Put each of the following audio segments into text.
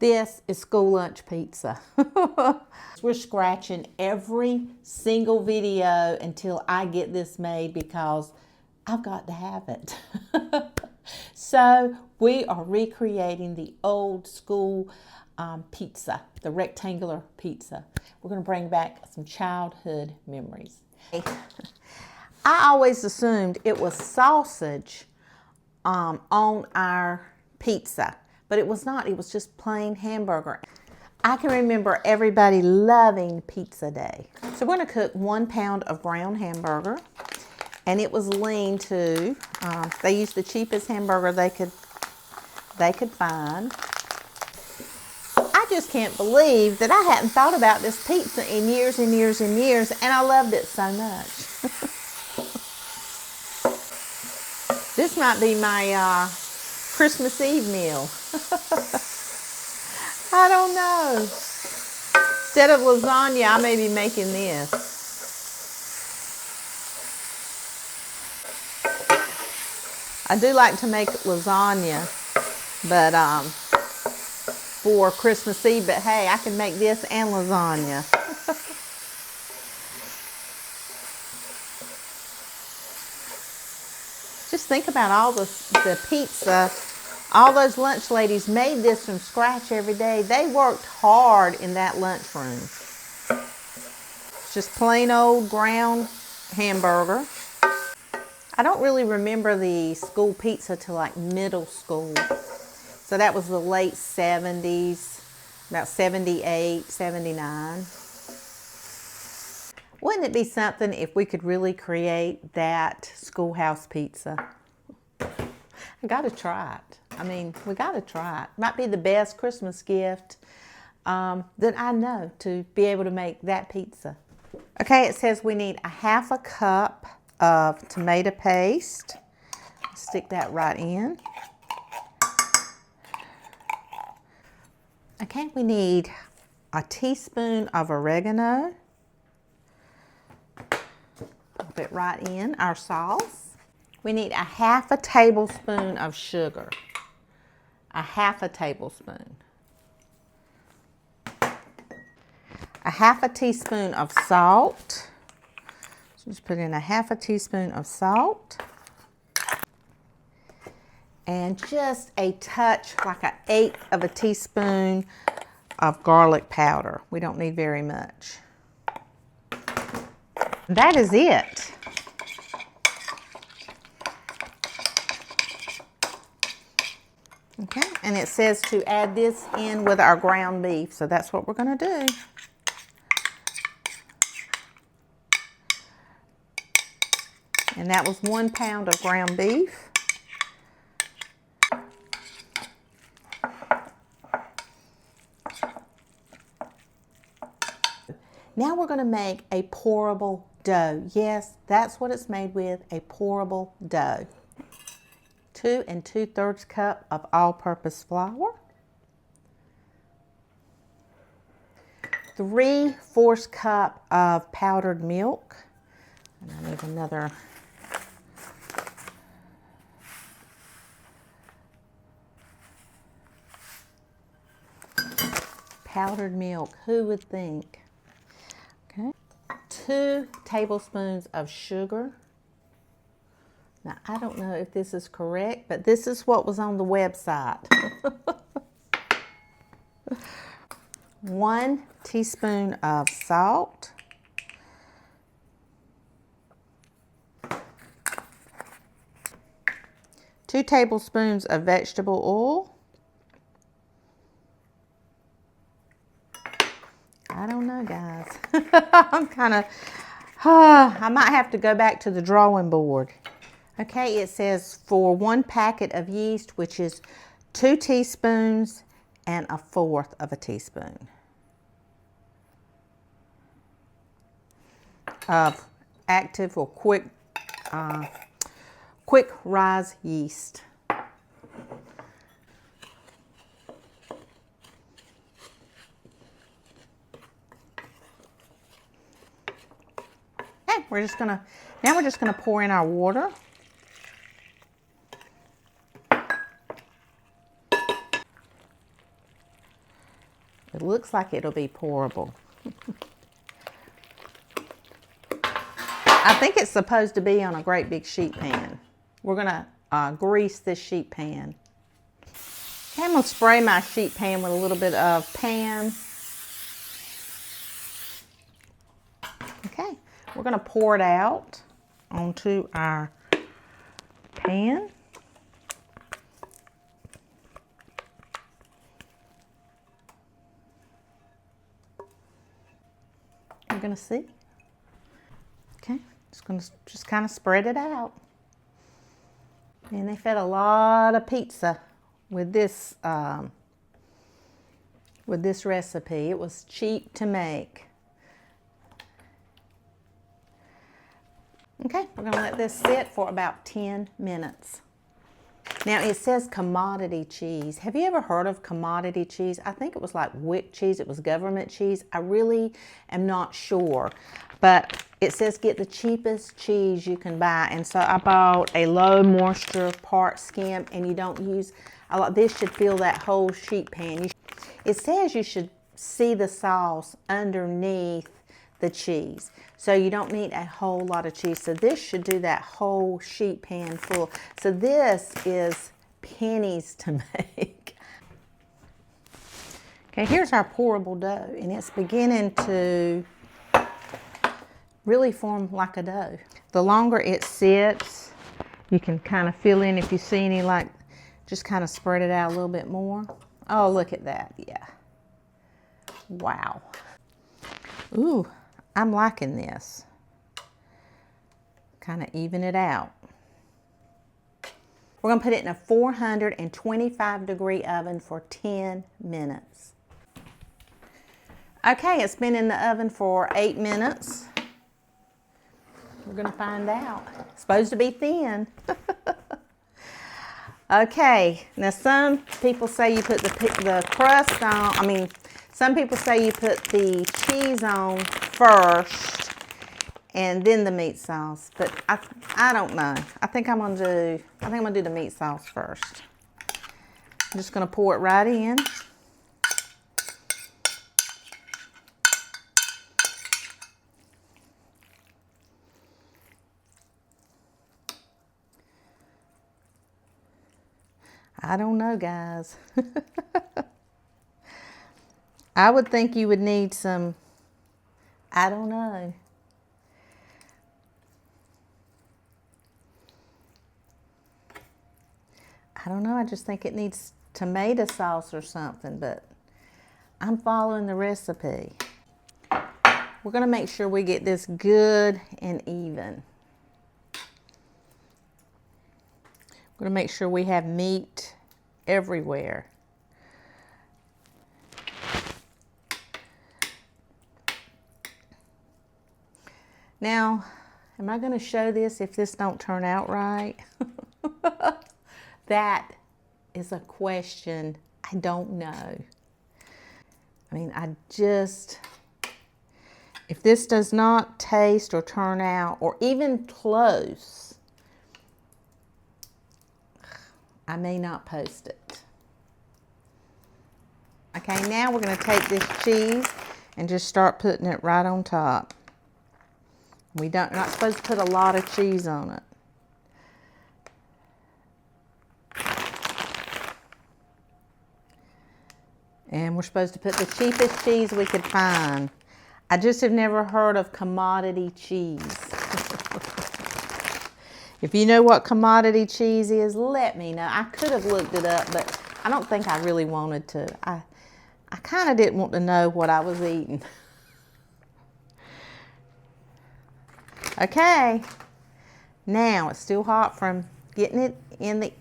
This is school lunch pizza. We're scratching every single video until I get this made because I've got to have it. So we are recreating the old school pizza, the rectangular pizza. We're going to bring back some childhood memories. I always assumed it was sausage on our pizza, but it was not. It was just plain hamburger. I can remember everybody loving pizza day. So we're going to cook 1 pound of ground hamburger, and it was lean too. They used the cheapest hamburger they could find. I just can't believe that I hadn't thought about this pizza in years and years and years, and I loved it so much. This might be my Christmas Eve meal. I don't know. Instead of lasagna, I may be making this. I do like to make lasagna, but for Christmas Eve, but hey, I can make this and lasagna. Just think about all the pizza. All those lunch ladies made this from scratch every day. They worked hard in that lunchroom. It's just plain old ground hamburger. I don't really remember the school pizza till like middle school. So that was the late 70s, about 78, 79. Wouldn't it be something if we could really create that schoolhouse pizza? I gotta try it. I mean, we gotta try it. Might be the best Christmas gift that I know, to be able to make that pizza. Okay, it says we need 1/2 cup of tomato paste. Stick that right in. Okay, we need a teaspoon of oregano. Put it right in our sauce. We need 1/2 tablespoon of sugar. 1/2 tablespoon. 1/2 teaspoon of salt. So just put in 1/2 teaspoon of salt. And just a touch, like 1/8 of a teaspoon of garlic powder. We don't need very much. That is it. Okay, and it says to add this in with our ground beef, so that's what we're going to do. And that was 1 pound of ground beef. Now we're going to make a pourable dough. Yes, that's what it's made with, a pourable dough. 2 2/3 cup of all-purpose flour. 3/4 cup of powdered milk. And I need another. Powdered milk, who would think? Okay. 2 tablespoons of sugar. Now, I don't know if this is correct, but this is what was on the website. 1 teaspoon of salt. 2 tablespoons of vegetable oil. I don't know, guys. I'm kind of, I might have to go back to the drawing board. Okay, it says for 1 packet of yeast, which is 2 teaspoons and 1/4 of a teaspoon of active or quick rise yeast. Okay, we're just gonna pour in our water. It looks like it'll be pourable. I think it's supposed to be on a great big sheet pan. We're gonna grease this sheet pan. Okay, I'm gonna spray my sheet pan with a little bit of Pam. Okay, we're gonna pour it out onto our pan. We're gonna see. Okay, just kind of spread it out. And they fed a lot of pizza with this recipe. It was cheap to make. Okay, we're gonna let this sit for about 10 minutes. Now it says commodity cheese. Have you ever heard of commodity cheese? I think it was like WIC cheese, it was government cheese. I really am not sure, but it says get the cheapest cheese you can buy. And so I bought a low moisture part skim, and you don't use a lot. This should fill that whole sheet pan. It says you should see the sauce underneath the cheese. So you don't need a whole lot of cheese. So this should do that whole sheet pan full. So this is pennies to make. Okay, here's our pourable dough, and it's beginning to really form like a dough. The longer it sits, you can kind of fill in if you see any, like, just kind of spread it out a little bit more. Oh, look at that, yeah. Wow. Ooh. I'm liking this. Kind of even it out. We're going to put it in a 425 degree oven for 10 minutes. Okay, it's been in the oven for 8 minutes. We're going to find out. It's supposed to be thin. Okay, now some people say you put the crust on, some people say you put the cheese on first and then the meat sauce, but I don't know. I think I'm gonna do the meat sauce first. I'm just gonna pour it right in. I don't know, guys. I would think you would need some, I don't know. I don't know, I just think it needs tomato sauce or something, but I'm following the recipe. We're gonna make sure we get this good and even. We're gonna make sure we have meat everywhere. Now, am I going to show this if this don't turn out right? That is a question I don't know. If this does not taste or turn out or even close, I may not post it. Okay, now we're going to take this cheese and just start putting it right on top. We're not supposed to put a lot of cheese on it. And we're supposed to put the cheapest cheese we could find. I just have never heard of commodity cheese. If you know what commodity cheese is, let me know. I could have looked it up, but I don't think I really wanted to. I kind of didn't want to know what I was eating. Okay, now it's still hot from getting it in the,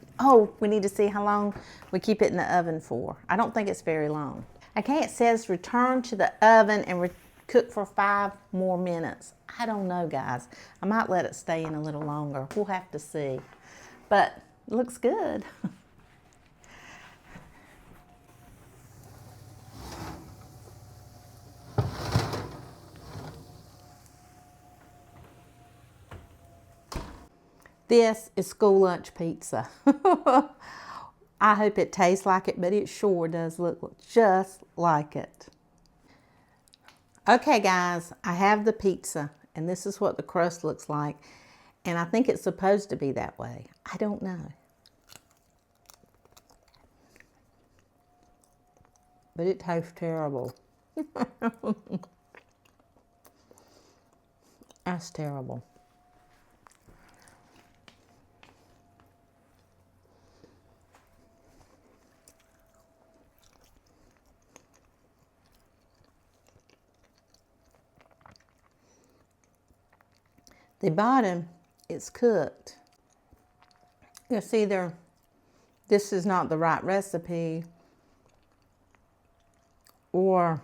we need to see how long we keep it in the oven for. I don't think it's very long. Okay, it says return to the oven and cook for 5 more minutes. I don't know, guys. I might let it stay in a little longer. We'll have to see. But it looks good. This is school lunch pizza. I hope it tastes like it, but it sure does look just like it. Okay guys, I have the pizza and this is what the crust looks like. And I think it's supposed to be that way. I don't know. But it tastes terrible. That's terrible. The bottom is cooked. It's either this is not the right recipe or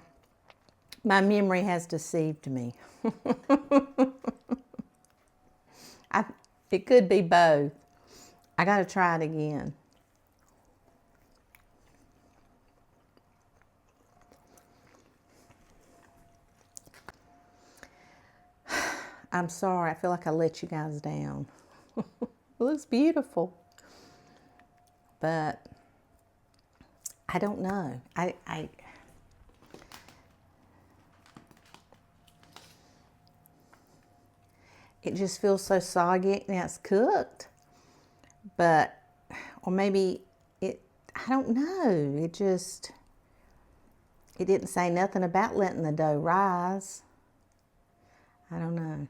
my memory has deceived me. It could be both. I gotta try it again. I'm sorry, I feel like I let you guys down. It looks beautiful, but I don't know. It just feels so soggy. Now it's cooked, but, or maybe it, I don't know. It didn't say nothing about letting the dough rise. I don't know.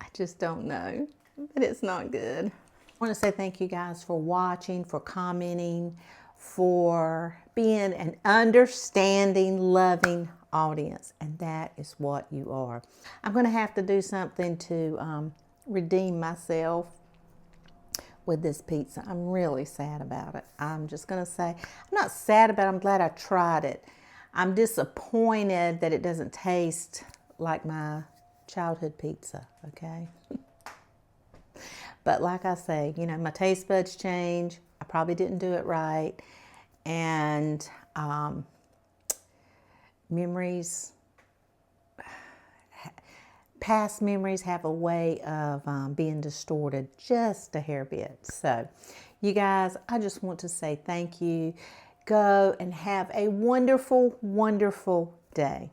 I just don't know, but it's not good. I want to say thank you guys for watching, for commenting, for being an understanding, loving audience, and that is what you are. I'm going to have to do something to redeem myself with this pizza. I'm really sad about it. I'm just going to say, I'm not sad about it. I'm glad I tried it. I'm disappointed that it doesn't taste like my childhood pizza, okay? But like I say, you know, my taste buds change. I probably didn't do it right. And memories, past memories have a way of being distorted just a hair bit. So you guys, I just want to say thank you. Go and have a wonderful, wonderful day.